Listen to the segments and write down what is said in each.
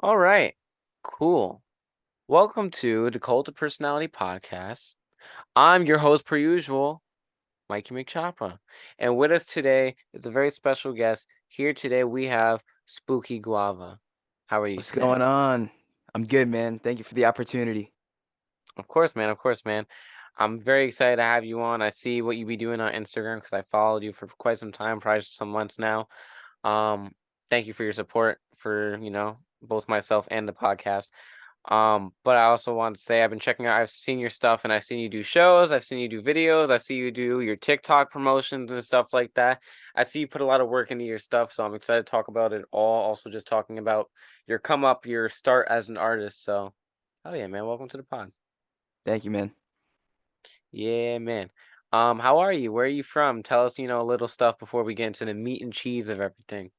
All right. Cool. Welcome to the Cult of Personality podcast. I'm your host, per usual, Mikeymcchoppa. And with us today is a very special guest. Here today we have Spookyguava. How are you What's today? going on? I'm good, man. Thank you for the opportunity. Of course, man. Of course, man. I'm very excited to have you on. I see what you be doing on Instagram because I followed you for quite some time, probably some months now. Um, Thank you for your support for, both myself and the podcast. But I also want to say I've been checking out, I've seen your stuff and I've seen you do shows, I've seen you do videos, I see you do your TikTok promotions and stuff like that. I see you put a lot of work into your stuff, so I'm excited to talk about it all. Also just talking about your come up, your start as an artist. So oh yeah, man, welcome to the pod. Thank you, man. Yeah, man. How are you? Where are you from? Tell us, a little stuff before we get into the meat and cheese of everything.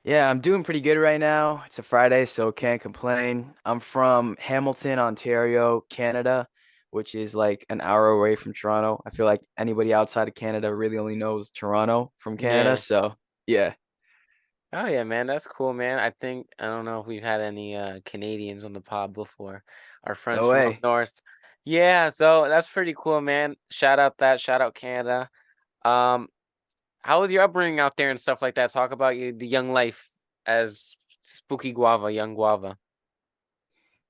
Yeah, I'm doing pretty good right now. It's a Friday, so can't complain. I'm from Hamilton, Ontario, Canada, which is like an hour away from Toronto. I feel like anybody outside of Canada really only knows Toronto from Canada. Yeah. So, yeah. Oh yeah, man, that's cool, man. I don't know if we've had any Canadians on the pod before. Our friends No from up way. north. Yeah, so that's pretty cool, man. Shout out Canada. Um, how was your upbringing out there and stuff like that? Talk about the young life as Spooky Guava, young guava.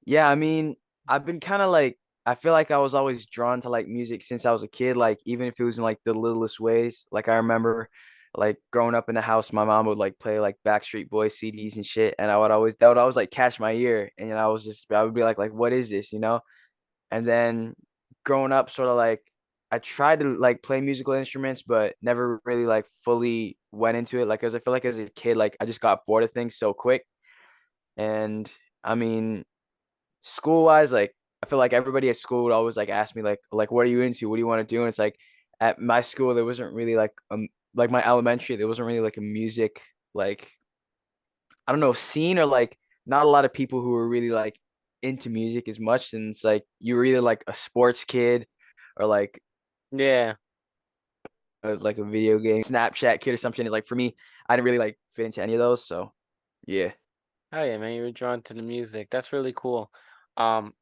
Yeah, I mean, I've been kind of like, I feel like I was always drawn to like music since I was a kid, like even if it was in like the littlest ways. Like I remember like growing up in the house, my mom would like play like Backstreet Boys CDs and shit, and that would always like catch my ear, and I would be like what is this? And then growing up, sort of like I tried to like play musical instruments, but never really like fully went into it. Like, as I feel like as a kid, like I just got bored of things so quick, and I mean school wise, like I feel like everybody at school would always like ask me like what are you into? What do you want to do? And it's like at my school there wasn't really like my elementary, there wasn't really like a music like I don't know scene or like not a lot of people who were really like into music as much. And it's like you were either like a sports kid or Yeah. like a video game Snapchat kid or something. It's like for me, I didn't really like fit into any of those. So yeah. Oh yeah, man, you were drawn to the music. That's really cool. Um,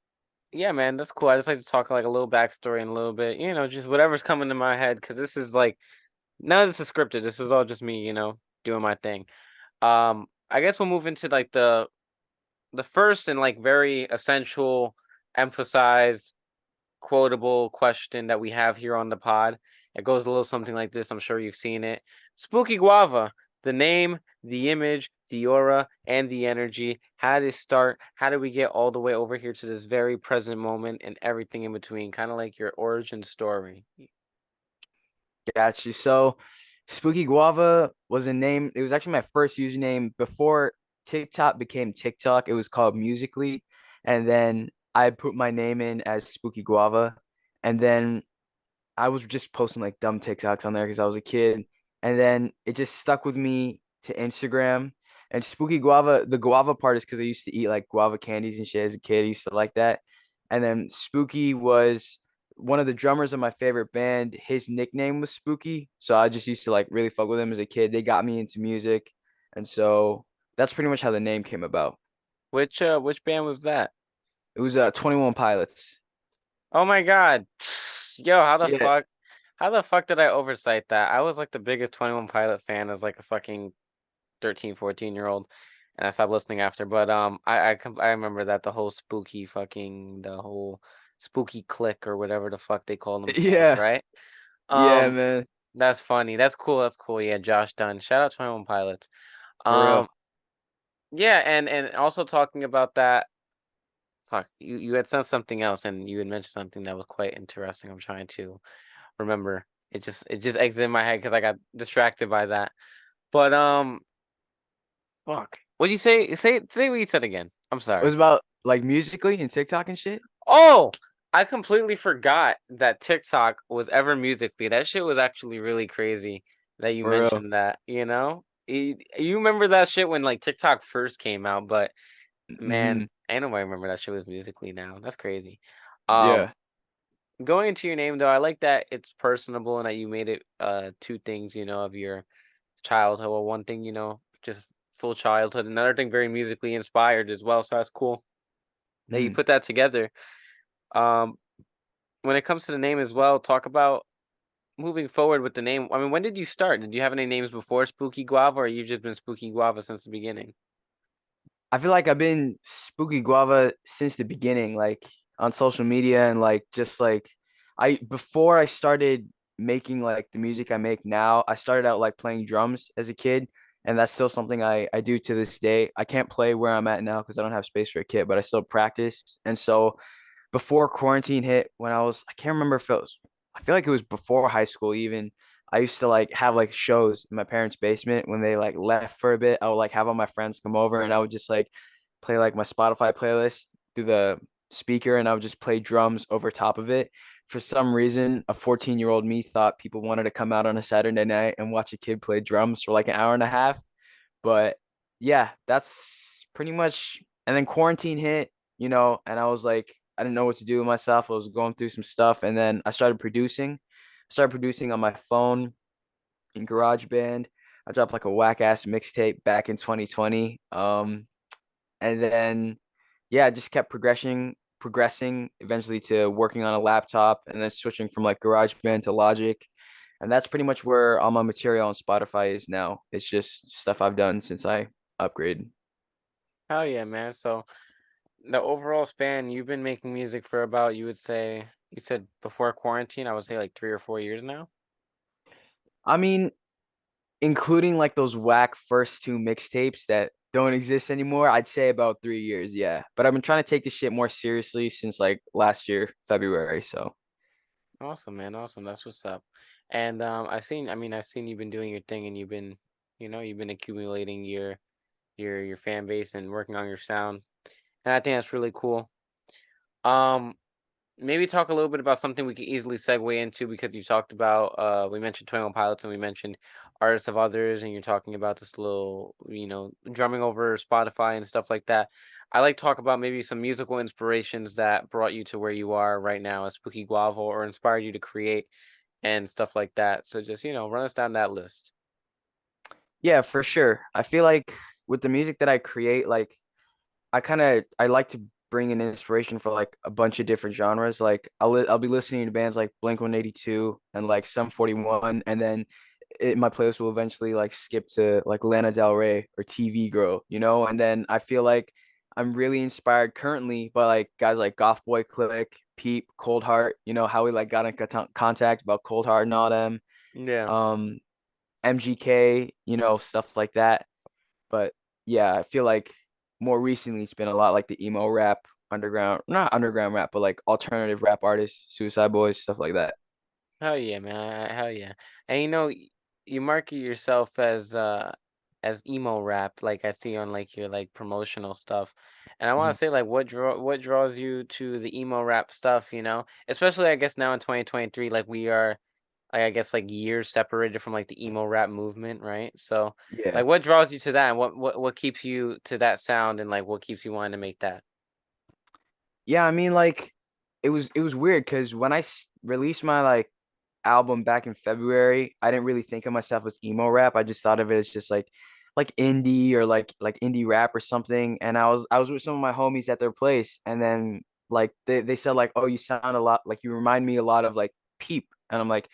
yeah, man, that's cool. I just like to talk like a little backstory and a little bit, just whatever's coming to my head because this is like none of this is scripted. This is all just me, doing my thing. I guess we'll move into like the first and like very essential, emphasized, quotable question that we have here on the pod. It goes a little something like this. I'm sure you've seen it. Spooky Guava, the name, the image, the aura, and the energy. How did it start? How did we get all the way over here to this very present moment and everything in between? Kind of like your origin story. Got you. So, Spooky Guava was a name. It was actually my first username before TikTok became TikTok. It was called Musically, and then I put my name in as Spooky Guava, and then I was just posting like dumb TikToks on there because I was a kid, and then it just stuck with me to Instagram. And Spooky Guava, the guava part is because I used to eat like guava candies and shit as a kid. I used to like that. And then Spooky was one of the drummers of my favorite band. His nickname was Spooky, so I just used to like really fuck with him as a kid. They got me into music, and so that's pretty much how the name came about. Which band was that? It was 21 Pilots. Oh my god. Yo, Yeah, how the fuck did I oversight that? I was like the biggest 21 Pilot fan as like a fucking 13, 14-year-old, and I stopped listening after. But I remember that the whole spooky clique or whatever the fuck they call themselves, yeah, right? yeah, Um, man, that's funny. That's cool. That's cool. Yeah, Josh Dunn. Shout out 21 Pilots. for Um, real. yeah, and also talking about that. Fuck, you had said something else, and you had mentioned something that was quite interesting. I'm trying to remember. It just exited my head because I got distracted by that. But fuck. What'd you say? Say what you said again. I'm It was sorry. about like musically and TikTok and shit. Oh, I completely forgot that TikTok was ever Musical.ly. That shit was actually really crazy that you For real. mentioned that, You remember that shit when like TikTok first came out, but man, Hmm. ain't nobody remember that shit was Musical.ly now. That's crazy. Um, Yeah. Going into your name though, I like that it's personable and that you made it two things, of your childhood. Well, one thing, just full childhood. Another thing very musically inspired as well. So that's cool that you Mm. put that together. Um, when it comes to the name as well, talk about moving forward with the name. I mean, when did you start? Did you have any names before Spooky Guava, or you just been Spooky Guava since the beginning? I feel like I've been Spooky Guava since the beginning, like on social media and like just like I before I started making like the music I make now, I started out like playing drums as a kid, and that's still something I do to this day. I can't play where I'm at now because I don't have space for a kit, but I still practice. And so before quarantine hit, when I can't remember if it was, I feel like it was before high school even. I used to like have like shows in my parents' basement when they like left for a bit. I would like have all my friends come over and I would just like play like my Spotify playlist through the speaker and I would just play drums over top of it. For some reason, a 14-year-old me thought people wanted to come out on a Saturday night and watch a kid play drums for like an hour and a half. But yeah, that's pretty much. And then quarantine hit, and I was like, I didn't know what to do with myself. I was going through some stuff, and then I started producing. Started producing on my phone in GarageBand. I dropped like a whack ass mixtape back in 2020. And then yeah, I just kept progressing eventually to working on a laptop, and then switching from like GarageBand to Logic. And that's pretty much where all my material on Spotify is now. It's just stuff I've done since I upgraded. Hell yeah, man. So the overall span, you've been making music for about, you would say, you said before quarantine, I would say like 3 or 4 years now. I mean, including like those whack first two mixtapes that don't exist anymore, I'd say about 3 years, yeah. But I've been trying to take this shit more seriously since like last year, February. So Awesome, man. Awesome. That's what's up. And I've seen you've been doing your thing, and you've been accumulating your fan base and working on your sound. And I think that's really cool. Um, Maybe talk a little bit about something we could easily segue into, because you talked about we mentioned 21 Pilots and we mentioned artists of others, and you're talking about this little, drumming over Spotify and stuff like that. I like talk about maybe some musical inspirations that brought you to where you are right now as Spooky Guava, or inspired you to create and stuff like that. So just, run us down that list. yeah, for sure. I feel like with the music that I create, like I like to bring in inspiration for like a bunch of different genres. Like I'll be listening to bands like Blink 182 and like Sum 41, and then my playlist will eventually like skip to like Lana Del Rey or TV Girl, And then I feel like I'm really inspired currently by like guys like Goth Boy Click, Peep, Cold Heart. How we like got in contact about Cold Heart and all them. Yeah. Um, MGK, stuff like that. But yeah, I feel like more recently it's been a lot like the emo rap, underground, not underground rap, but like alternative rap artists, Suicide Boys, stuff like that. Hell yeah, man. Hell yeah. And you market yourself as emo rap, like I see on like your like promotional stuff. And I want Mhm. to say, like, what draws you to the emo rap stuff? Especially I guess now in 2023, like we are, like, I guess, like years separated from like the emo rap movement, right? So Yeah. like what draws you to that, and what keeps you to that sound, and like what keeps you wanting to make that? Yeah, I mean like it was weird because when released my like album back in February, I didn't really think of myself as emo rap. I just thought of it as just like indie or like indie rap or something. And I was with some of my homies at their place, and then like they said like, "Oh, you sound a lot like you remind me a lot of like Peep." And I'm like,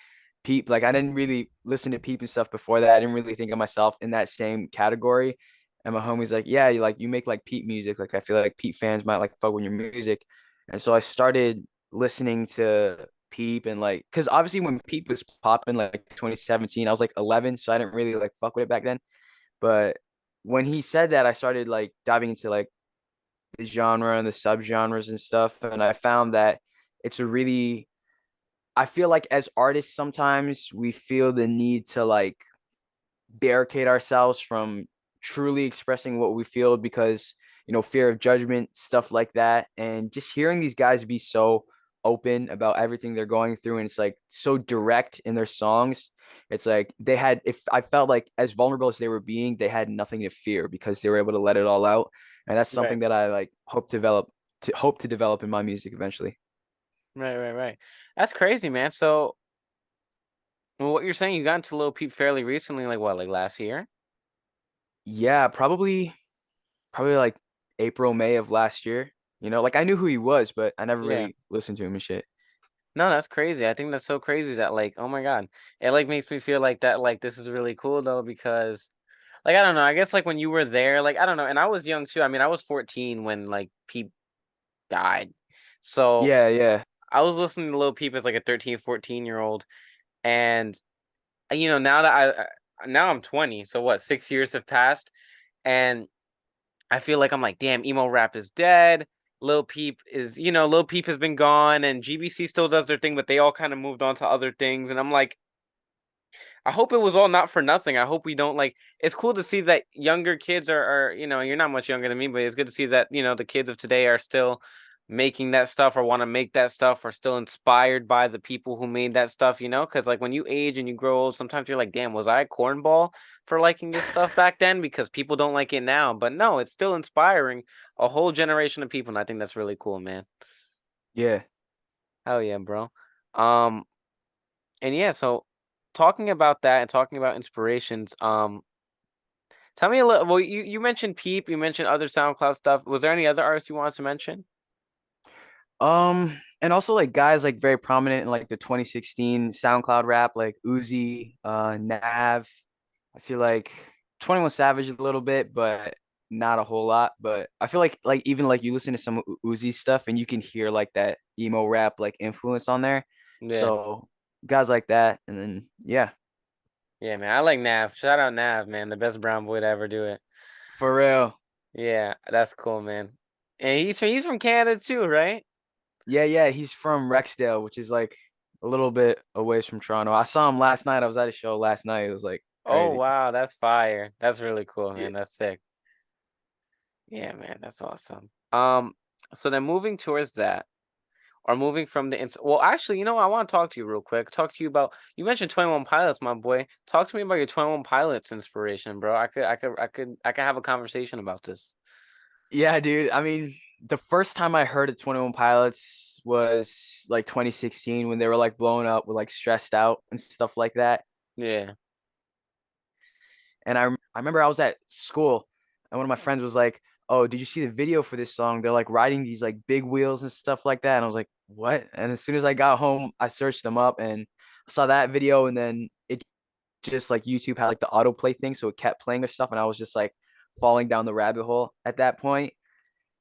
"Peep." Like I didn't really listen to Peep and stuff before that. I didn't really think of myself in that same category. And my homie's like, "Yeah, you make like Peep music. Like I feel like Peep fans might like fuck with your music." And so I started listening to Peep and like, cause obviously when Peep was popping like 2017, I was like 11, so I didn't really like fuck with it back then. But when he said that, I started like diving into like the genre and the subgenres and stuff, and I found that it's a really, I feel like as artists sometimes we feel the need to like barricade ourselves from truly expressing what we feel because fear of judgment, stuff like that. And just hearing these guys be so open about everything they're going through, and it's like so direct in their songs. It's like they had, if I felt like as vulnerable as they were being, they had nothing to fear because they were able to let it all out. And that's Right. something that I like hope to develop in my music eventually. Right, right, right. That's crazy, man. So, well, what you're saying, you got into Lil Peep fairly recently, like what, like last year? Yeah, probably like April, May of last year. You know, like I knew who he was, but I never Yeah. really listened to him and shit. No, that's crazy. I think that's so crazy that like, oh my God. It like makes me feel like that like this is really cool though because like I don't know, I guess like when you were there, like I don't know, and I was young too. I mean, I was 14 when like Peep died. So Yeah, yeah. I was listening to Lil Peep as like a 13, 14-year-old and you know, now that now I'm 20, so what, 6 years have passed and I feel like I'm like, damn, emo rap is dead. Lil Peep is, you know, Lil Peep has been gone and GBC still does their thing, but they all kind of moved on to other things. And I'm like, I hope it was all not for nothing. I hope we don't like it's cool to see that younger kids are, you know, you're not much younger than me, but it's good to see that, you know, the kids of today are still making that stuff or want to make that stuff or still inspired by the people who made that stuff, you know? Because like when you age and you grow old, sometimes you're like, damn, was I a cornball for liking this stuff back then? Because people don't like it now. But no, it's still inspiring a whole generation of people, and I think that's really cool, man. Yeah. Hell yeah, bro. Um, and yeah, so talking about that and talking about inspirations, tell me a little. Well, you mentioned Peep, you mentioned other SoundCloud stuff. Was there any other artists you wanted to mention? And also like guys like very prominent in like the 2016 SoundCloud rap, like Uzi, Nav. I feel like 21 Savage a little bit, but not a whole lot. But I feel like even like you listen to some Uzi stuff and you can hear like that emo rap like influence on there. Yeah, So guys like that, and then yeah, yeah, man. I like Nav. Shout out Nav, man, the best brown boy to ever do it. for real. Yeah, that's cool, man. And he's from Canada too, right? Yeah, yeah, he's from Rexdale, which is like a little bit away from Toronto. I saw him last night. I was at a show last night. It was like Oh crazy. wow, that's fire. That's really cool, Yeah. man. That's sick. Yeah, man, that's awesome. So then moving towards that. Or moving from the well, actually, you know what? I want to talk to you real quick. Talk to you about you mentioned 21 Pilots, my boy. Talk to me about your 21 Pilots inspiration, bro. I could have a conversation about this. Yeah, dude. I mean, the first time I heard of 21 Pilots was like 2016 when they were like blowing up with like stressed out and stuff like that. Yeah. And I remember I was at school and one of my friends was like, "Oh, did you see the video for this song? They're like riding these like big wheels and stuff like that." And I was like, "What?" And as soon as I got home, I searched them up and saw that video and then it just like YouTube had like the autoplay thing, so it kept playing their stuff and I was just like falling down the rabbit hole at that point.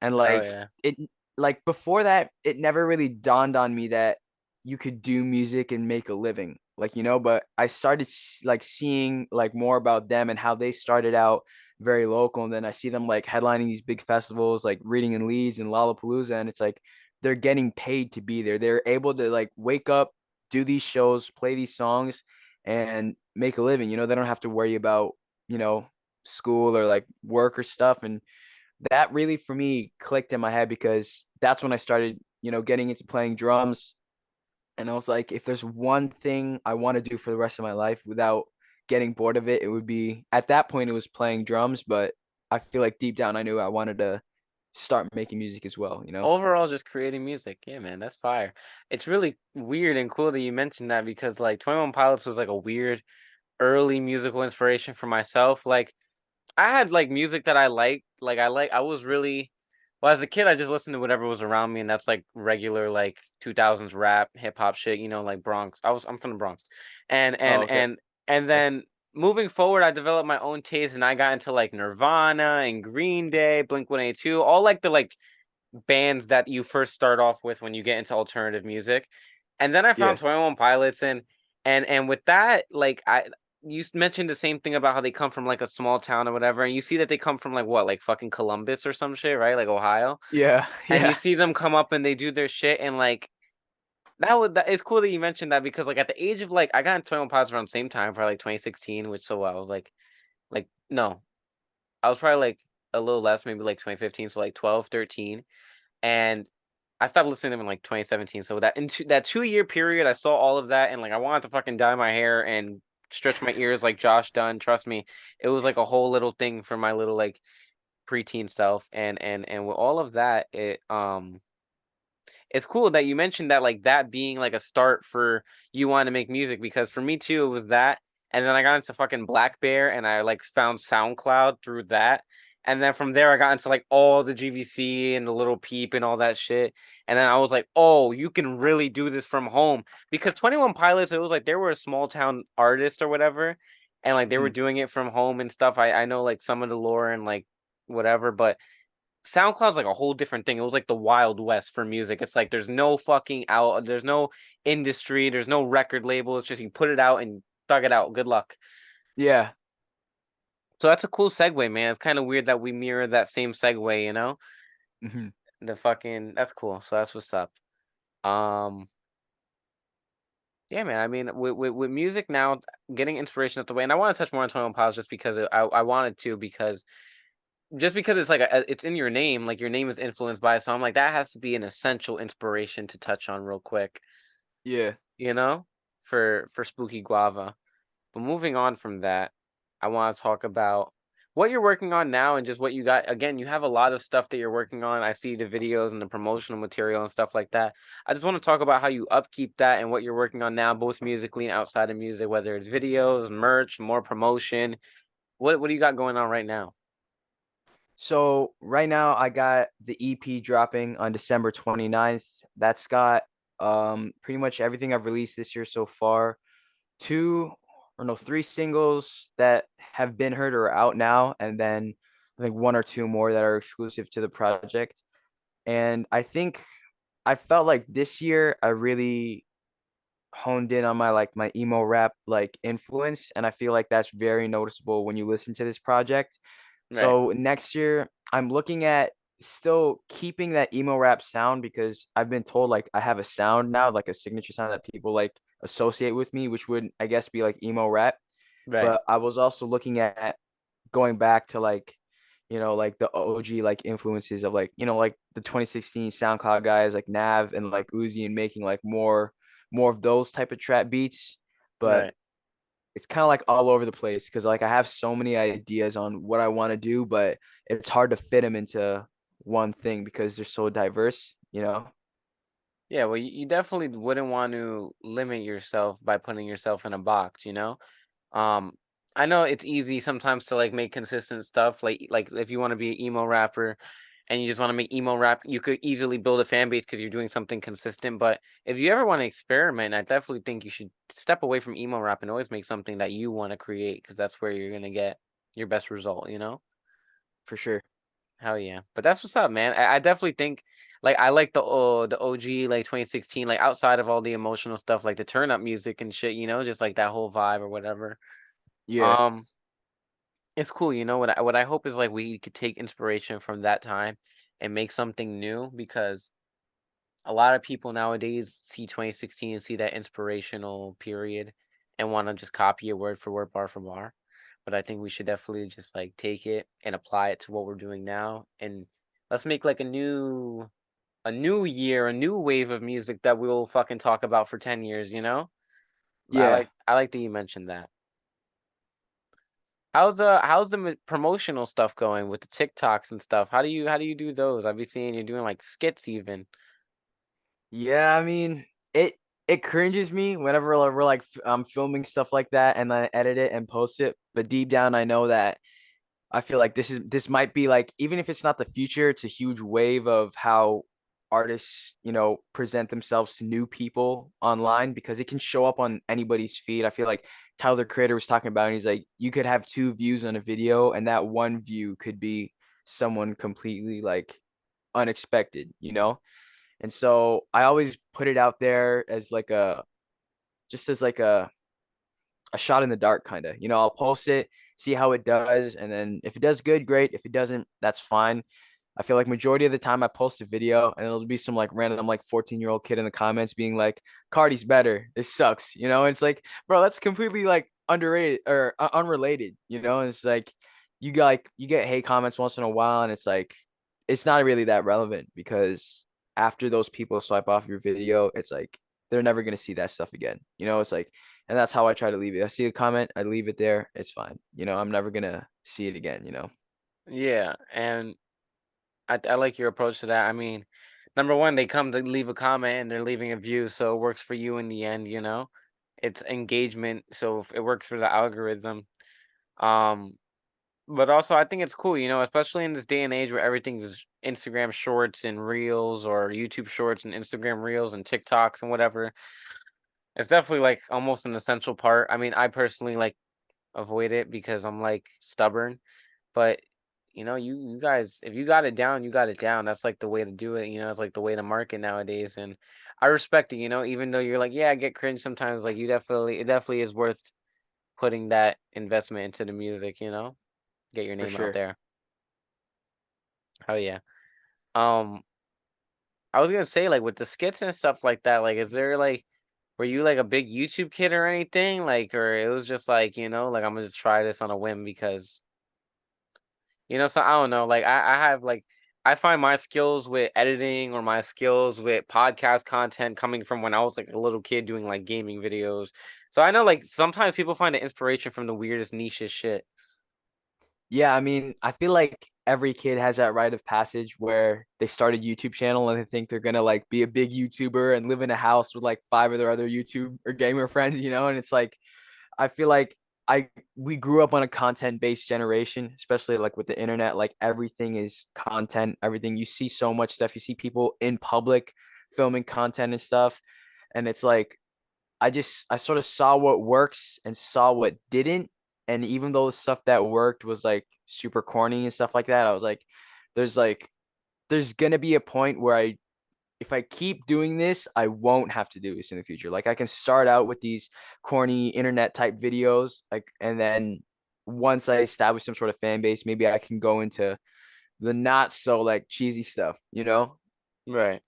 And Oh like yeah. it like before that, it never really dawned on me that you could do music and make a living. Like, you know, but I started like seeing like more about them and how they started out very local. And then I see them like headlining these big festivals like Reading in Leeds and Lollapalooza. And it's like they're getting paid to be there. They're able to like wake up, do these shows, play these songs, and make a living. You know, they don't have to worry about, you know, school or like work or stuff. And that really for me clicked in my head because that's when I started, you know, getting into playing drums. And I was like, if there's one thing I want to do for the rest of my life without getting bored of it, it would be at that point it was playing drums, but I feel like deep down I knew I wanted to start making music as well, you know? Overall, just creating music. Yeah, man, that's fire. It's really weird and cool that you mentioned that because like 21 Pilots was like a weird early musical inspiration for myself. Like I had like music that I liked. I was really well as a kid I just listened to whatever was around me and that's like regular like 2000s rap, hip hop shit, you know, like Bronx. I'm from the Bronx. And Oh, and okay. and and then moving forward I developed my own taste and I got into like Nirvana and Green Day, Blink-182, all like the like bands that you first start off with when you get into alternative music. And then I found Yeah. 21 Pilots and with that, like mentioned the same thing about how they come from like a small town or whatever, and you see that they come from like what, like fucking Columbus or some shit, right? Like Ohio. Yeah. And you Yeah. see them come up and they do their shit and like it's cool that you mentioned that because like at the age of like I got into 21 Pilots around the same time, probably like 2016, which so I was like no, I was probably like a little less, maybe like 2015, so like 12, 13. And I stopped listening to them in like 2017. So that into that 2 year period, I saw all of that, and like I wanted to fucking dye my hair and stretch my ears like Josh done. Trust me, it was like a whole little thing for my little like preteen self. And with all of that, it's cool that you mentioned that like that being like a start for you wanting to make music because for me too, it was that. and then I got into fucking Black Bear, and I like found SoundCloud through that. And then from there, I got into like all the GVC and the Little Peep and all that shit. And then I was like, oh, you can really do this from home. Because 21 Pilots, it was like they were a small town artist or whatever. And like they were Mhm. doing it from home and stuff. I know like some of the lore and like whatever, but SoundCloud's like a whole different thing. It was like the Wild West for music. It's like there's no industry, there's no record label. It's just you put it out and thug it out. Good luck. Yeah. So that's a cool segue, man. It's kind of weird that we mirror that same segue, you know? Mhm. The fucking that's cool. So that's what's up. Um yeah, man. I mean, with music now, getting inspiration out the way, and I want to touch more on 21 Pilots just because I wanted to because just because it's like it's in your name, like your name is influenced by it. So I'm like that has to be an essential inspiration to touch on real quick, Yeah. you know, for Spooky Guava. But moving on from that, I want to talk about what you're working on now and just what you got. Again, you have a lot of stuff that you're working on. I see the videos and the promotional material and stuff like that. I just want to talk about how you upkeep that and what you're working on now, both musically and outside of music, whether it's videos, merch, more promotion. What do you got going on right now? So right now I got the EP dropping on December 29th. That's got pretty much everything I've released this year so far. Two or no, three singles that have been heard or are out now, and then I think one or two more that are exclusive to the project. And I think I felt like this year I really honed in on my emo rap like influence, and I feel like that's very noticeable when you listen to this project. Right, So next year I'm looking at still keeping that emo rap sound because I've been told like I have a sound now, like a signature sound that people like associate with me, which would I guess be like emo rap. right, But I was also looking at going back to like like the OG like influences of like like the 2016 SoundCloud guys like Nav and like Uzi and making like more of those type of trap beats. But right. it's kind of like all over the place because like I have so many ideas on what I want to do, but it's hard to fit them into one thing because they're so diverse. Yeah, well, you definitely wouldn't want to limit yourself by putting yourself in a box, you know? Um, I know it's easy sometimes to like make consistent stuff. Like if you want to be an emo rapper and you just want to make emo rap, you could easily build a fan base because you're doing something consistent. But if you ever want to experiment, I definitely think you should step away from emo rap and always make something that you want to create because that's where you're gonna get your best result, you know? For sure. Hell yeah. But that's what's up, man. I definitely think like I like the OG like 2016, like outside of all the emotional stuff, like the turn up music and shit, you know, just like that whole vibe or whatever. Yeah. Um, it's cool, you know, what I hope is like we could take inspiration from that time and make something new because a lot of people nowadays see 2016 and see that inspirational period and want to just copy it word for word, bar for bar. But I think we should definitely just like take it and apply it to what we're doing now and let's make like a new year, a new wave of music that we'll fucking talk about for 10 years, you know? Yeah. I like that you mentioned that. How's the promotional stuff going with the TikToks and stuff? How do you do those? I've been seeing you doing like skits even. Yeah, I mean, it cringes me whenever we're like I'm filming stuff like that and then I edit it and post it. But deep down, I know that I feel like this might be like even if it's not the future, it's a huge wave of how artists, present themselves to new people online because it can show up on anybody's feed. I feel like Tyler the Creator was talking about, and he's like, you could have two views on a video, and that one view could be someone completely like unexpected. And so I always put it out there as like a shot in the dark kind of. I'll post it, see how it does, and then if it does good, great. If it doesn't, that's fine. I feel like majority of the time I post a video and it'll be some like random like 14-year-old kid in the comments being like, Cardi's better. This sucks. And it's like, bro, that's completely like underrated or unrelated. And it's like you get hate comments once in a while and it's like it's not really that relevant because after those people swipe off your video, it's like they're never gonna see that stuff again. It's like and that's how I try to leave it. I see a comment, I leave it there. It's fine. I'm never gonna see it again. Yeah, and I like your approach to that. I mean, number one, they come to leave a comment and they're leaving a view, so it works for you in the end, you know? it's engagement, so if it works for the algorithm. Um, but also I think it's cool, especially in this day and age where everything's Instagram Shorts and Reels or YouTube Shorts and Instagram Reels and TikToks and whatever. It's definitely like almost an essential part. I mean, I personally like avoid it because I'm like stubborn, but you guys, if you got it down, you got it down. That's like the way to do it. It's like the way to market nowadays, and I respect it. Even though you're like, yeah, I get cringe sometimes. Like it definitely is worth putting that investment into the music. Get your for name out sure. there. Oh yeah. Um, I was gonna say like with the skits and stuff like that. Like, is there like were you like a big YouTube kid or anything? Like, or it was just like like I'm gonna just try this on a whim because so I don't know. Like I have like I find my skills with editing or my skills with podcast content coming from when I was like a little kid doing like gaming videos. So I know like sometimes people find the inspiration from the weirdest niche shit. Yeah, I mean, I feel like every kid has that rite of passage where they start a YouTube channel and they think they're gonna like be a big YouTuber and live in a house with like five of their other YouTube or gamer friends, and it's like I feel like I we grew up on a content-based generation, especially like with the internet. Like everything is content, everything you see so much stuff. You see people in public filming content and stuff, and it's like I sort of saw what works and saw what didn't. And even though the stuff that worked was like super corny and stuff like that, I was like, there's gonna be a point where if I keep doing this, I won't have to do this in the future. Like I can start out with these corny internet type videos, like, and then once I establish some sort of fan base, maybe I can go into the not so like cheesy stuff. Right.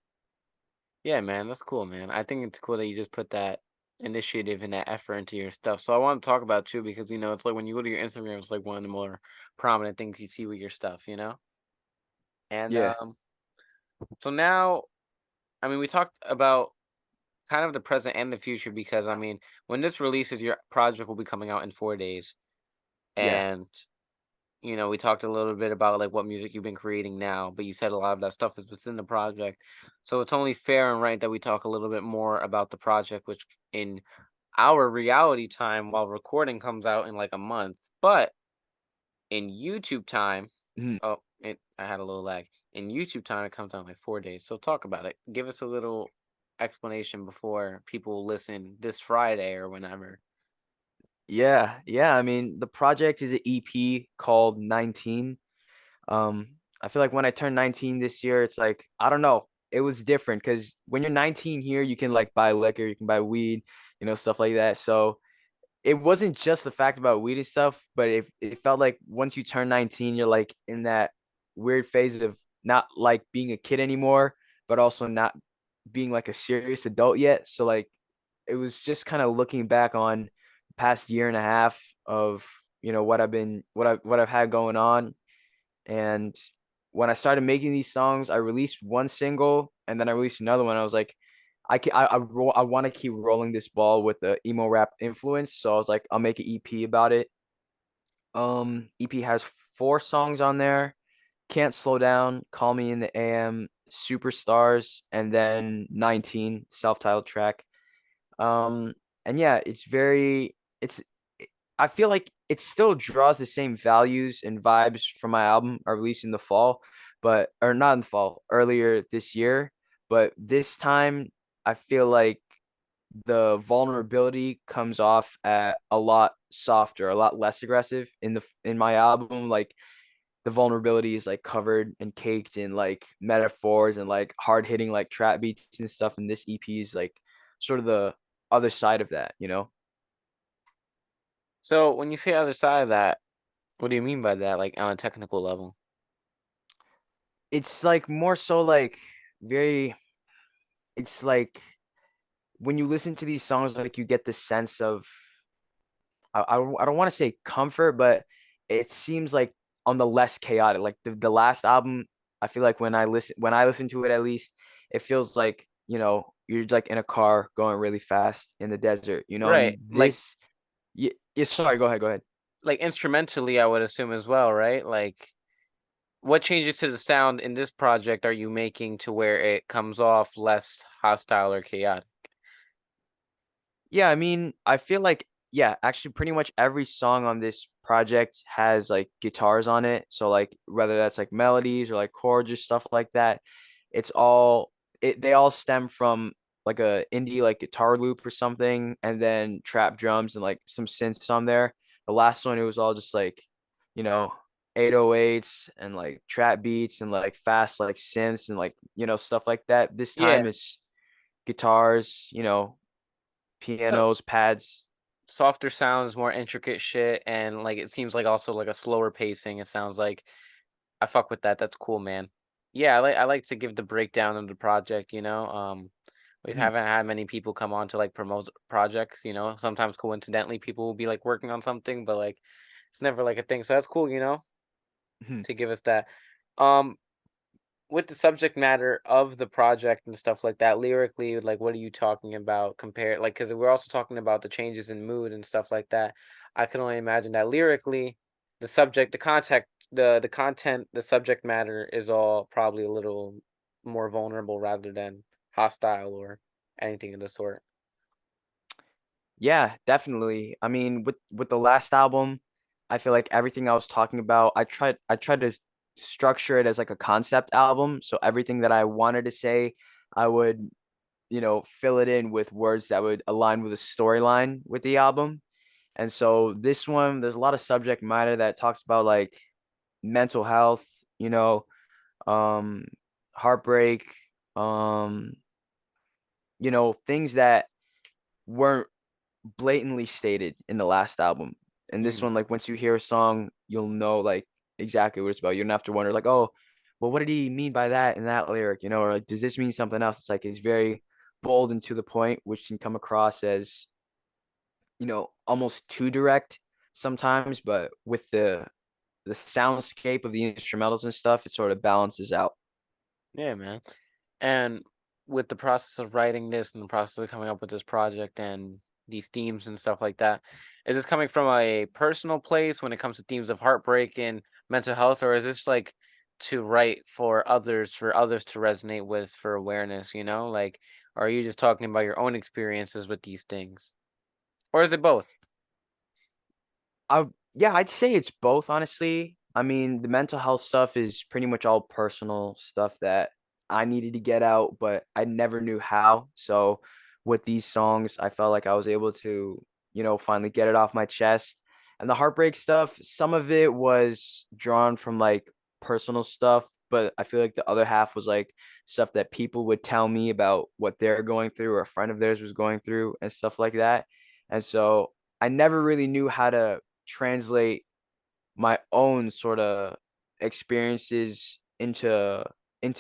Yeah, man, that's cool, man. I think it's cool that you just put that initiative and that effort into your stuff. So I want to talk about too because it's like when you go to your Instagram, it's like one of the more prominent things you see with your stuff. And Yeah, so now, I mean, we talked about kind of the present and the future because I mean, when this releases, your project will be coming out in 4 days, yeah. and we talked a little bit about like what music you've been creating now, but you said a lot of that stuff is within the project. So it's only fair and right that we talk a little bit more about the project, which in our reality time while recording comes out in like a month. But in YouTube time, Mhm. I had a little lag. In YouTube time, it comes out in like 4 days. So talk about it. Give us a little explanation before people listen this Friday or whenever. Yeah. I mean, the project is an EP called 19. I feel like when I turned 19 this year, it's like, I don't know, it was different because when you're 19 here, you can like buy liquor, you can buy weed, stuff like that. So it wasn't just the fact about weed and stuff, but it felt like once you turn 19, you're like in that weird phase of not like being a kid anymore, but also not being like a serious adult yet. So like it was just kind of looking back on the past year and a half of what I've had going on. And when I started making these songs, I released one single and then I released another one. I was like, I want to keep rolling this ball with the emo rap influence. So I was like, I'll make an EP about it. EP has 4 songs on there. Can't Slow Down, Call Me in the AM, Superstars, and then 19 self-titled track. Um, and yeah, I feel like it still draws the same values and vibes from my album I released in the fall, but or not in the fall, earlier this year. But this time I feel like the vulnerability comes off at a lot softer, a lot less aggressive in my album. Like the vulnerability is like covered and caked in like metaphors and like hard hitting like trap beats and stuff. And this EP is like sort of the other side of that. So when you say other side of that, what do you mean by that? Like on a technical level? It's like more so like very, it's like when you listen to these songs, like you get the sense of, I don't want to say comfort, but it seems like on the less chaotic. Like the last album, I feel like when I listen to it at least, it feels like, you're like in a car going really fast in the desert. Right. And this, yeah, sorry, go ahead. Like instrumentally, I would assume as well, right? Like what changes to the sound in this project are you making to where it comes off less hostile or chaotic? Yeah, I mean, I feel like yeah, actually pretty much every song on this project has like guitars on it. So like whether that's like melodies or like chords or stuff like that, it's all they all stem from like a indie like guitar loop or something and then trap drums and like some synths on there. The last one it was all just like, you know, 808s and like trap beats and like fast like synths and like, stuff like that. This Yeah. time is guitars, So pianos, pads. softer sounds, more intricate shit, and like it seems like also like a slower pacing. It sounds like I fuck with that. That's cool, man. Yeah, I like to give the breakdown of the project, you know. We Mhm, haven't had many people come on to like promote projects, you know. Sometimes coincidentally people will be like working on something, but like it's never like a thing. So that's cool, you know, mhm. to give us that. Um with the subject matter of the project and stuff like that, lyrically, like what are you talking about compared like because we're also talking about the changes in mood and stuff like that. I can only imagine that lyrically, the subject, the context, the content, the subject matter is all probably a little more vulnerable rather than hostile or anything of the sort. Yeah, definitely. I mean, with the last album, I feel like everything I was talking about, I tried to structure it as like a concept album. So everything that I wanted to say, I would, fill it in with words that would align with a storyline with the album. And so this one, there's a lot of subject matter that talks about like mental health, um, heartbreak, um, things that weren't blatantly stated in the last album. And this Mhm. one, like once you hear a song, you'll know like exactly what it's about. You don't have to wonder like, oh, well, what did he mean by that in that lyric? Or like, does this mean something else? It's like it's very bold and to the point, which can come across as, almost too direct sometimes, but with the soundscape of the instrumentals and stuff, it sort of balances out. Yeah, man. And with the process of writing this and the process of coming up with this project and these themes and stuff like that, is this coming from a personal place when it comes to themes of heartbreak and mental health, or is this like to write for others to resonate with for awareness, you know? Like, are you just talking about your own experiences with these things? Or is it both? I Yeah, I'd say it's both, honestly. I mean, the mental health stuff is pretty much all personal stuff that I needed to get out, but I never knew how. So with these songs, I felt like I was able to, finally get it off my chest. And the heartbreak stuff, some of it was drawn from like personal stuff, but I feel like the other half was like stuff that people would tell me about what they're going through or a friend of theirs was going through and stuff like that. And so I never really knew how to translate my own sort of experiences into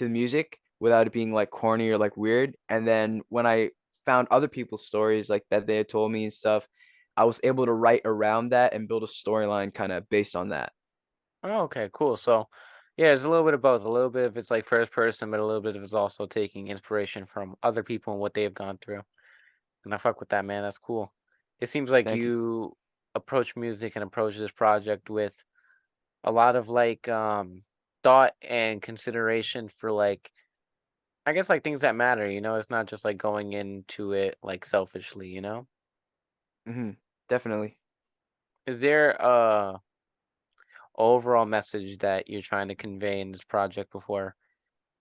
music without it being like corny or like weird. And then when I found other people's stories like that they had told me and stuff, I was able to write around that and build a storyline kind of based on that. Oh, okay, cool. So, yeah, there's a little bit of both. A little bit of it's like first person, but a little bit of it's also taking inspiration from other people and what they've gone through. And I fuck with that, man. That's cool. It seems like Thank you. you approach music and approach this project with a lot of like thought and consideration for like I guess like things that matter, you know? It's not just like going into it like selfishly, you know? Definitely. Is there a overall message that you're trying to convey in this project before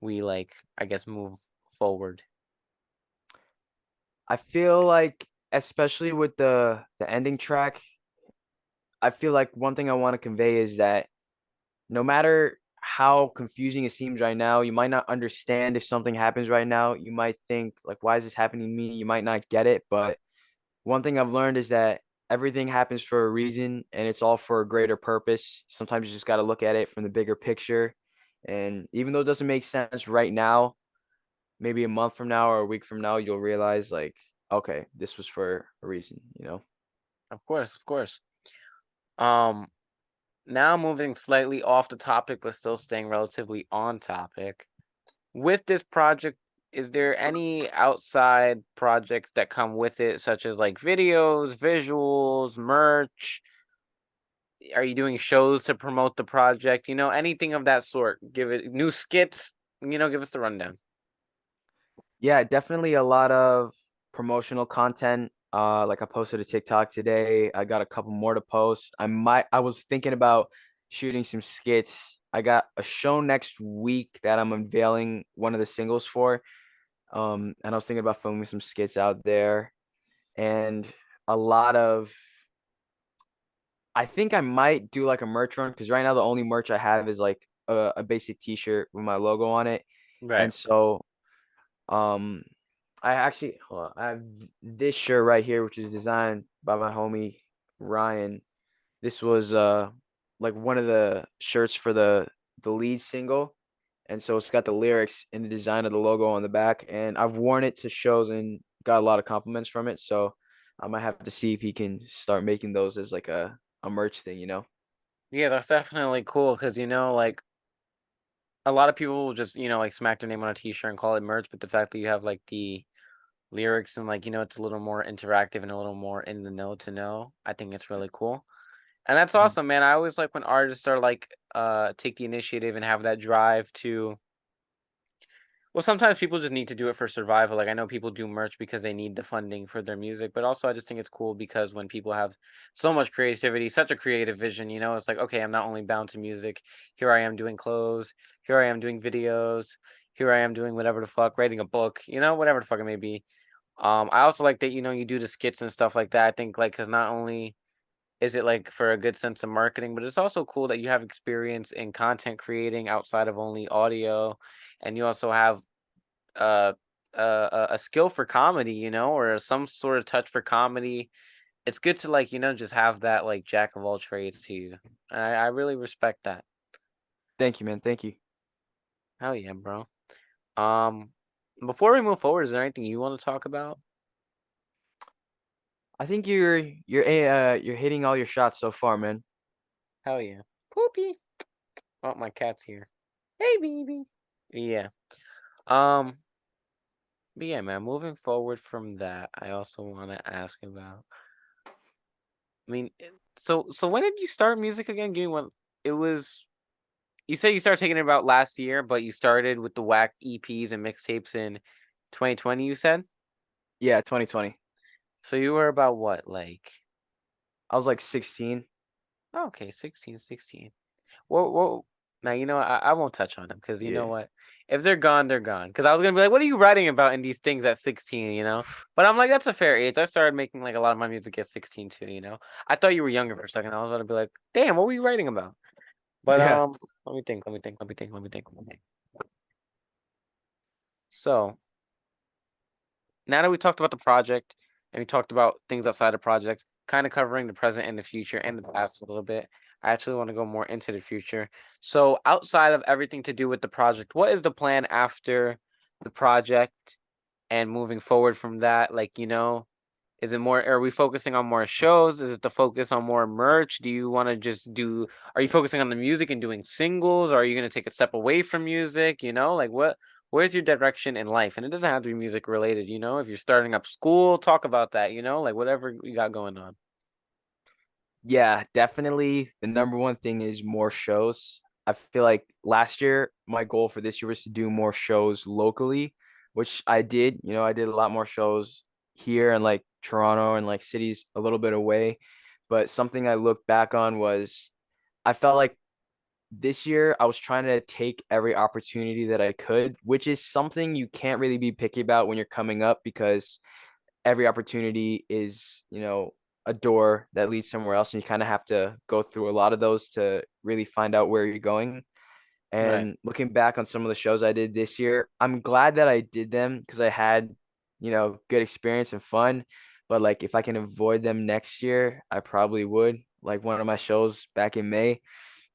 we like I guess move forward? I feel like especially with the ending track, I feel like one thing I want to convey is that no matter how confusing it seems right now, you might not understand if something happens right now. You might think, like, why is this happening to me? You might not get it. But one thing I've learned is that everything happens for a reason and it's all for a greater purpose. Sometimes you just got to look at it from the bigger picture. And even though it doesn't make sense right now, maybe a month from now or a week from now, you'll realize, like, okay, this was for a reason. Of course, of course. Um Now moving slightly off the topic but still staying relatively on topic. With this project, is there any outside projects that come with it, such as like videos, visuals, merch? Are you doing shows to promote the project? You know, anything of that sort. Give it new skits, give us the rundown. Yeah, definitely a lot of promotional content. Like I posted a TikTok today. I got a couple more to post. I was thinking about shooting some skits. I got a show next week that I'm unveiling one of the singles for. And I was thinking about filming some skits out there and a lot of I think I might do like a merch run because right now the only merch I have is like a basic t-shirt with my logo on it. Right. And so um I actually hold on, I have this shirt right here, which is designed by my homie Ryan. This was like one of the shirts for the lead single. And so it's got the lyrics and the design of the logo on the back. And I've worn it to shows and got a lot of compliments from it. So I might have to see if he can start making those as like a merch thing, you know? Yeah, that's definitely cool because like a lot of people will just like smack their name on a T-shirt and call it merch, but the fact that you have like the lyrics and like it's a little more interactive and a little more in the know to know, I think it's really cool. And that's Mhm. awesome, man. I always like when artists are like take the initiative and have that drive to well, sometimes people just need to do it for survival. Like I know people do merch because they need the funding for their music, but also I just think it's cool because when people have so much creativity, such a creative vision, it's like, okay, I'm not only bound to music. Here I am doing clothes. Here I am doing videos. Here I am doing whatever the fuck, writing a book, whatever the fuck it may be. I also like that, you do the skits and stuff like that. I think like, cause not only is it like for a good sense of marketing, but it's also cool that you have experience in content creating outside of only audio. And you also have uh, a skill for comedy, or some sort of touch for comedy. It's good to like, just have that like jack of all trades to you. And I really respect that. Thank you, man. Thank you. Hell yeah, bro. Um, before we move forward, is there anything you want to talk about? I think you're hitting all your shots so far, man. Hell yeah. Poopy. Oh, my cat's here. Hey, baby. Yeah. Um, but yeah, man, moving forward from that, I also want to ask about, I mean, so when did you start music again? Give me one. It was You said you started taking it about last year, but you started with the whack EPs and mixtapes in 2020, you said? Yeah, 2020. So you were about what, like I was like 16. oh, okay, 16. Well, now I won't touch on them because you know Yeah. what? If they're gone, they're gone. Because I was gonna be like, what are you writing about in these things at 16, But I'm like, that's a fair age. I started making like a lot of my music at 16 too. I thought you were younger for a second. I was gonna be like, damn, what were you writing about? But Yeah. let me think. So now that we talked about the project and we talked about things outside the project, kind of covering the present and the future and the past a little bit, I actually want to go more into the future. So, outside of everything to do with the project, what is the plan after the project and moving forward from that? Like, is it more, are we focusing on more shows? Is it the focus on more merch? Do you want to just are you focusing on the music and doing singles? Or are you going to take a step away from music? Like where's your direction in life? And it doesn't have to be music related, if you're starting up school, talk about that, like whatever you got going on. Yeah, definitely. The number one thing is more shows. I feel like last year, my goal for this year was to do more shows locally, which I did. I did a lot more shows here in like Toronto and like cities a little bit away. But something I looked back on was I felt like this year I was trying to take every opportunity that I could, which is something you can't really be picky about when you're coming up because every opportunity is, a door that leads somewhere else. And you kind of have to go through a lot of those to really find out where you're going. Right. And looking back on some of the shows I did this year, I'm glad that I did them because I had, good experience and fun. But like if I can avoid them next year, I probably would. Like one of my shows back in May,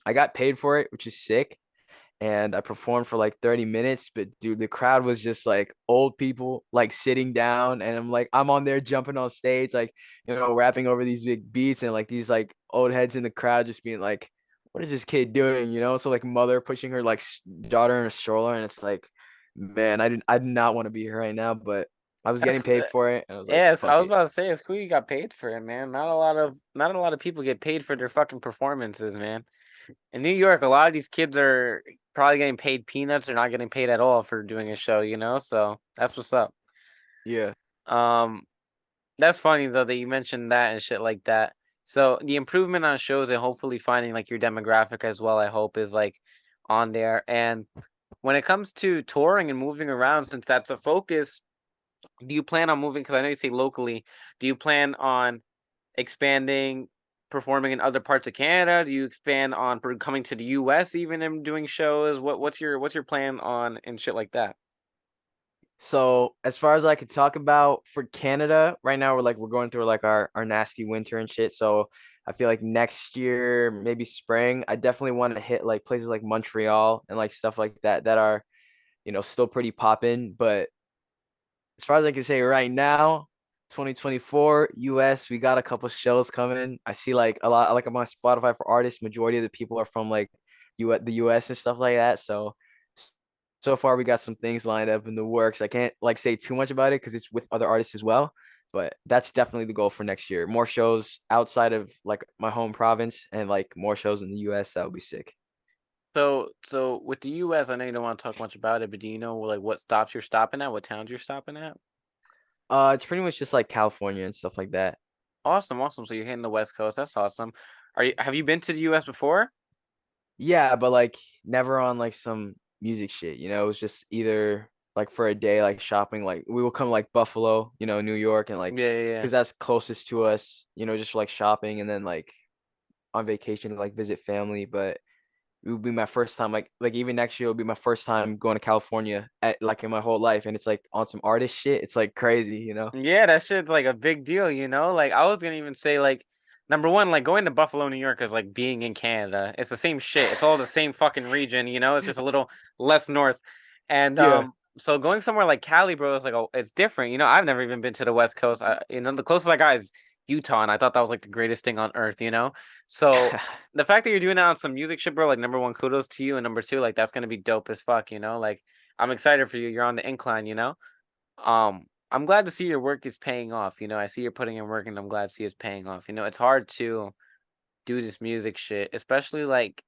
I got paid for it, which is sick, and I performed for like 30 minutes. But dude, the crowd was just like old people like sitting down, and I'm on there jumping on stage, like rapping over these big beats, and like these like old heads in the crowd just being like, "What is this kid doing?" So like mother pushing her like daughter in a stroller, and it's like, man, I did not want to be here right now, but I was That's getting cool. paid for it, and I was like, Yes, I fuck was it. about to say it's cool you got paid for it, man. Not a lot of people get paid for their fucking performances, man. In New York, a lot of these kids are probably getting paid peanuts or not getting paid at all for doing a show, so that's what's up. Yeah. Um, That's funny though that you mentioned that and shit like that. So the improvement on shows and hopefully finding like your demographic as well, I hope is like on there. And when it comes to touring and moving around, since that's a focus, do you plan on moving? Because I know you say locally. Do you plan on expanding, performing in other parts of Canada? Do you expand on coming to the US even and doing shows? What's your plan on and shit like that? So as far as I could talk about for Canada, right now we're going through like our nasty winter and shit. So I feel like next year, maybe spring, I definitely want to hit like places like Montreal and like stuff like that that are, still pretty poppin'. But as far as I can say right now, 2024 US, we got a couple shows coming. I see like a lot like I'm on Spotify for artists. Majority of the people are from like the US and stuff like that. So far we got some things lined up in the works. I can't like say too much about it because it's with other artists as well. But that's definitely the goal for next year. More shows outside of like my home province and like more shows in the US. That would be sick. So with the US, I know you don't want to talk much about it, but do you know like what stops you're stopping at, what towns you're stopping at? It's pretty much just like California and stuff like that. Awesome, awesome. So you're hitting the West Coast. That's awesome. Have you been to the US before? Yeah, but like never on like some music shit, It was just either like for a day, like shopping, like we will come like Buffalo, New York, and like Yeah, yeah, yeah. because that's closest to us, just for, like shopping and then like on vacation to like visit family. But it would be my first time, like even next year will be my first time going to California at like in my whole life, and it's like on some artist shit. It's like crazy. Yeah, that shit's like a big deal, you know? Like I was gonna even say like number one, like going to Buffalo, New York is like being in Canada. It's the same shit. It's all the same fucking region, you know? It's just a little less north. And Yeah. so going somewhere like Cali, bro, is like oh, it's different. You know, I've never even been to the West Coast. The closest I got is Utah, and I thought that was like the greatest thing on earth, you know? So the fact that you're doing that on some music shit, bro, like number one, kudos to you, and number two, like that's gonna be dope as fuck, you know? Like I'm excited for you. You're on the incline, you know? I'm glad to see your work is paying off. You know, I see you're putting in work and I'm glad to see it's paying off. You know, it's hard to do this music shit, especially like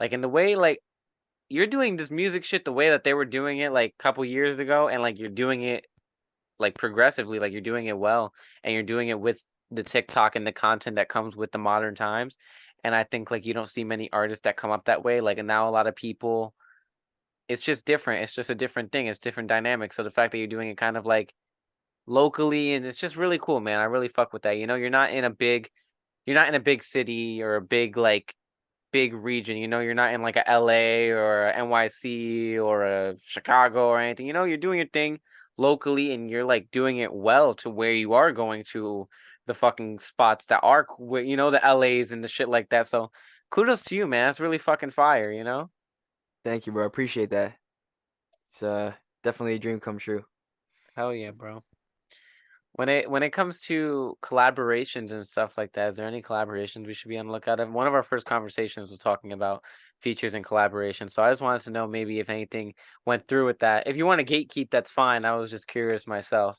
in the way like you're doing this music shit the way that they were doing it like a couple years ago and like you're doing it like progressively, like you're doing it well and you're doing it with the TikTok and the content that comes with the modern times. And I think like you don't see many artists that come up that way. Like and now a lot of people it's just different. It's just a different thing. It's different dynamics. So the fact that you're doing it kind of like locally, and it's just really cool, man. I really fuck with that. You know, you're not in a big city or a big like big region. You know, you're not in like a LA or a NYC or a Chicago or anything. You know, you're doing your thing locally and you're like doing it well to where you are going to the fucking spots that are you know, the LAs and the shit like that. So kudos to you, man. That's really fucking fire, you know? Thank you, bro. Appreciate that. It's definitely a dream come true. Hell yeah, bro. When it comes to collaborations and stuff like that, is there any collaborations we should be on the lookout of? One of our first conversations was talking about features and collaboration. So I just wanted to know maybe if anything went through with that. If you want to gatekeep, that's fine. I was just curious myself.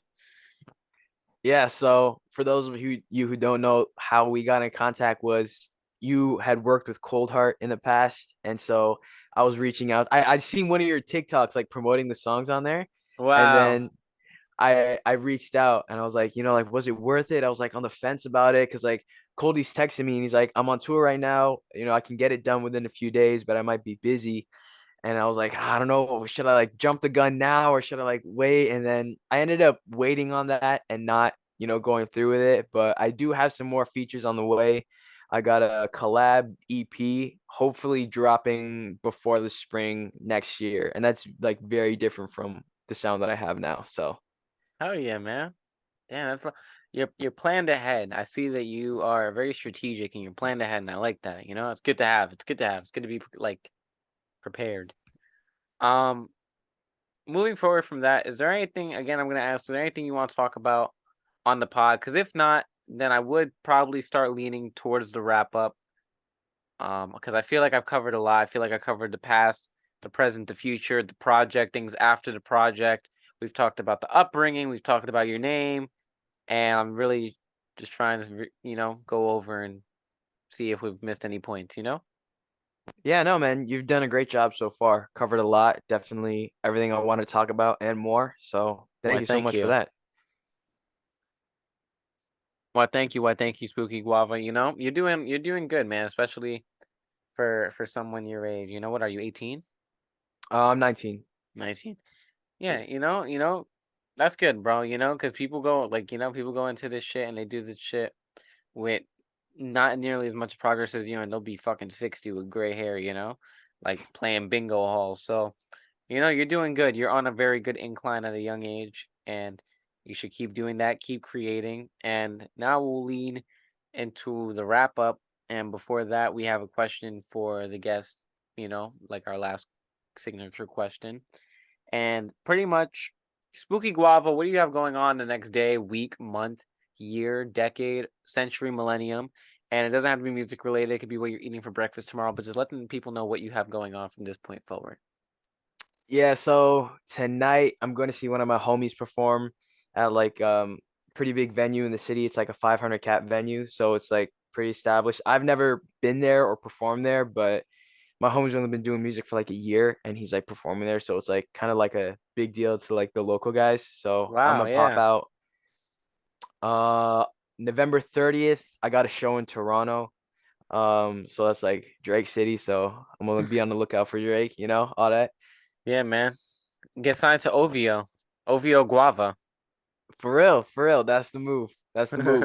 Yeah, so for those of you who don't know, how we got in contact was you had worked with Cold Heart in the past, and so I was reaching out. I'd seen one of your TikToks like promoting the songs on there, and Wow. then I reached out and I was like, like was it worth it? I was like on the fence about it because like Coldie's texting me and he's like, I'm on tour right now. I can get it done within a few days, but I might be busy. And I was like, I don't know, should I like jump the gun now or should I like wait? And then I ended up waiting on that and not, going through with it. But I do have some more features on the way. I got a collab EP, hopefully dropping before the spring next year. And that's like very different from the sound that I have now. So Hell yeah, man. Yeah, you're planned ahead. I see that you are very strategic and you're planned ahead, and I like that. You know, it's good to have. It's good to have. It's good to be like prepared. Um, moving forward from that, is there anything again I'm gonna ask, is there anything you want to talk about on the pod? Because if not, then I would probably start leaning towards the wrap up. Because I feel like I've covered a lot. I feel like I covered the past, the present, the future, the project, things after the project. We've talked about the upbringing, we've talked about your name, and I'm really just trying to, you know, go over and see if we've missed any points, you know? yeah, no, man, you've done a great job so far. Covered a lot, definitely everything I want to talk about and more. So thank Why, you so thank much for you. that. Why thank you, Spookyguava. You know, you're doing good, man, especially for someone your age. You know, what are you, 18? I'm 19. 19? Yeah, that's good, bro, because people go like, people go into this shit and they do this shit with not nearly as much progress as you, and they'll be fucking 60 with gray hair, like playing bingo hall. So, you're doing good. You're on a very good incline at a young age, and you should keep doing that, keep creating. And now we'll lean into the wrap up. And before that, we have a question for the guest, like our last signature question. And pretty much, Spooky Guava, what do you have going on the next day, week, month, year, decade, century, millennium? And it doesn't have to be music related. It could be what you're eating for breakfast tomorrow, but just letting people know what you have going on from this point forward. Yeah, so tonight I'm going to see one of my homies perform at like pretty big venue in the city. It's like a 500 cap venue, so it's like pretty established. I've never been there or performed there, but my homie's only been doing music for like a year and he's like performing there, so it's like kind of like a big deal to like the local guys. So I'm Wow, gonna pop yeah. out uh November 30th. I got a show in Toronto. So that's like Drake City, so I'm gonna be on the lookout for Drake, all that. Yeah, man. Get signed to OVO. OVO Guava. For real, that's the move. That's the move.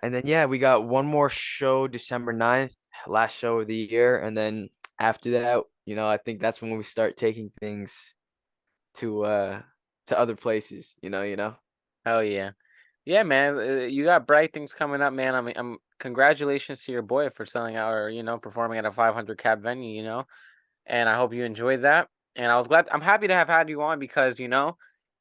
And then yeah, we got one more show December 9th, last show of the year. And then after that, I think that's when we start taking things to other places, Hell yeah. Yeah, man. You got bright things coming up, man. I'm congratulations to your boy for selling out or, performing at a 500 cap venue, and I hope you enjoyed that. And I'm happy to have had you on because,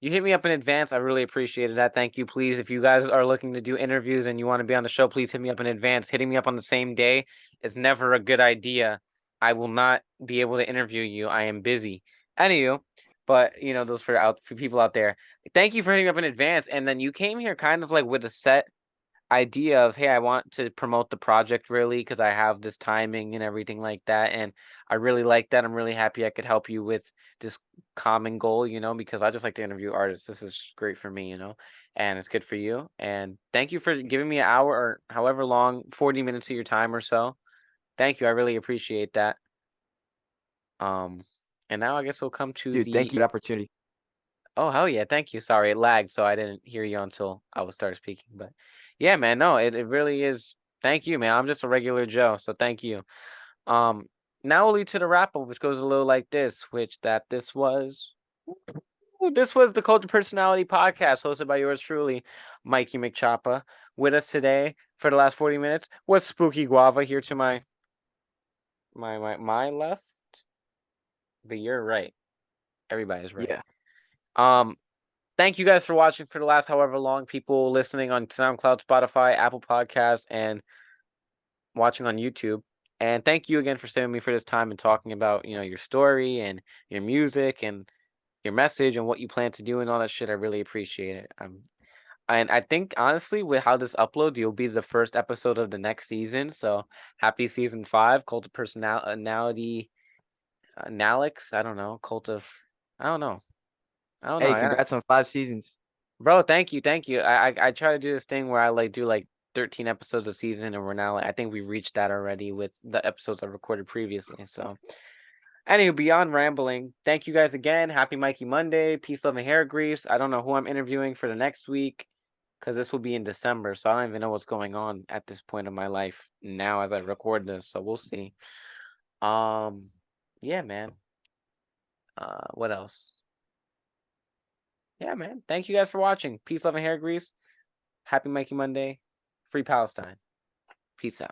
you hit me up in advance. I really appreciated that. Thank you. Please, if you guys are looking to do interviews and you want to be on the show, please hit me up in advance. Hitting me up on the same day is never a good idea. I will not be able to interview you. I am busy. Anywho, but those for people out there. Thank you for hitting me up in advance. And then you came here kind of like with a set idea of, hey, I want to promote the project really because I have this timing and everything like that, and I really like that. I'm really happy I could help you with this common goal, because I just like to interview artists. This is great for me, and it's good for you. And thank you for giving me an hour or however long, 40 minutes of your time or so. Thank you. I really appreciate that. um and now I guess we'll come to Dude, thank the— you for the opportunity. Oh, hell yeah, thank you. Sorry, it lagged, so I didn't hear you until I was started speaking. But yeah, man, no, it really is. Thank you, man. I'm just a regular Joe, so thank you. Um, Now we'll lead to the wrap up, which goes a little like this, this was the Culture Personality Podcast, hosted by yours truly, Mikeymcchoppa. With us today for the last 40 minutes was Spooky Guava here to my left, but you're right. Everybody's right. Yeah. Um, Thank you guys for watching for the last however long, people listening on SoundCloud, Spotify, Apple Podcasts, and watching on YouTube. And thank you again for staying with me for this time and talking about, your story and your music and your message and what you plan to do and all that shit. I really appreciate it. And I think honestly, with how this uploads, you'll be the first episode of the next season. So happy season 5, Cult of Personality, Nalix. I don't know, Cult of. I don't know. I don't know. Hey, I got congrats on 5 seasons. Bro, thank you, thank you. I try to do this thing where I like do like 13 episodes a season, and we're now like I think we reached that already with the episodes I recorded previously. So, anyway, beyond rambling, thank you guys again. Happy Mikey Monday. Peace, love, and hair grease. I don't know who I'm interviewing for the next week because this will be in December, so I don't even know what's going on at this point of my life now as I record this. So we'll see. Um, yeah, man. What else? Yeah, man. Thank you guys for watching. Peace, love, and hair grease. Happy Mikey Monday. Free Palestine. Peace out.